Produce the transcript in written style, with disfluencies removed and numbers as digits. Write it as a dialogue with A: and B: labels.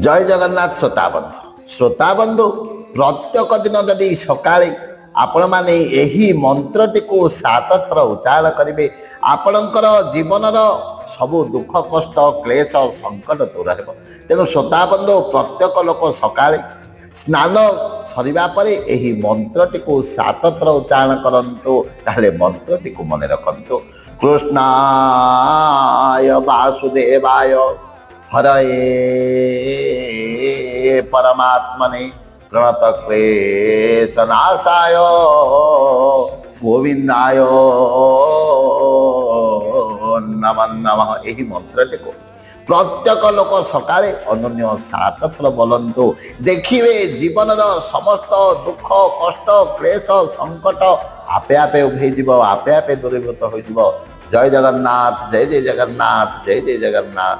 A: ଜୟ ଜଗନ୍ନାଥ ଶ୍ରୋତାବନ୍ଧୁ। ଶ୍ରୋତାବନ୍ଧୁ, ପ୍ରତ୍ୟେକ ଦିନ ଯଦି ସକାଳେ ଆପଣମାନେ ଏହି ମନ୍ତ୍ରଟିକୁ 7 ଥର ଉଚ୍ଚାରଣ କରିବେ, ଆପଣଙ୍କର ଜୀବନର ସବୁ ଦୁଃଖ କଷ୍ଟ କ୍ଲେଶ ସଙ୍କଟ ଦୂର ହେବ। ତେଣୁ ଶ୍ରୋତାବନ୍ଧୁ, ପ୍ରତ୍ୟେକ ଲୋକ ସକାଳେ ସ୍ନାନ ସରିବା ପରେ ଏହି ମନ୍ତ୍ରଟିକୁ 7 ଥର ଉଚ୍ଚାରଣ କରନ୍ତୁ। ତାହେଲେ ମନ୍ତ୍ରଟିକୁ ମନେ ରଖନ୍ତୁ। କୃଷ୍ଣାୟ ବାସୁଦେବାୟ ହରये ପରମାତ୍ମନେ ପ୍ରଣତ କ୍ଲେଶନାଶାୟ ଗୋବିନ୍ଦାୟ ନମଃ ନମଃ। ଏହି ମନ୍ତ୍ରଟିକୁ ପ୍ରତ୍ୟେକ ଲୋକ ସକାଳେ ଅନନ୍ୟ 7 ଥର ବୋଲନ୍ତୁ। ଦେଖିବେ ଜୀବନର ସମସ୍ତ ଦୁଃଖ କଷ୍ଟ କ୍ଲେଶ ସଙ୍କଟ ଆପେ ଆପେ ଉଭେଇଯିବ, ଆପେ ଆପେ ଦୂରୀଭୂତ ହୋଇଯିବ। ଜୟ ଜଗନ୍ନାଥ, ଜୟ ଜୟ ଜଗନ୍ନାଥ, ଜୟ ଜୟ ଜଗନ୍ନାଥ।